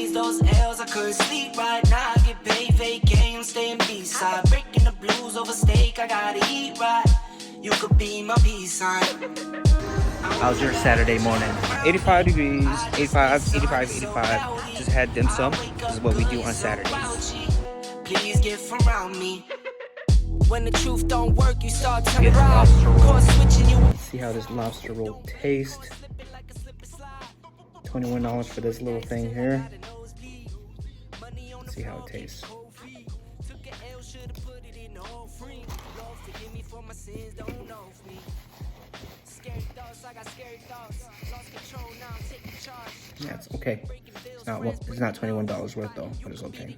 days, those L's, I couldn't sleep right now. I get paid, vacay, I'm staying B-side. Breaking the blues over steak, I gotta eat right. You could be my peace sign. How's your Saturday morning? 85 degrees, 85, 85, 85. Just had dim sum. This is what we do on Saturdays. Please get from around me. When the truth don't work, you start to Get ride. lobster roll. Course switching you. See how this lobster roll tastes. $21 for this little thing here. Let's see how it tastes. Yeah, it's okay. It's not $21 worth though, but it's okay.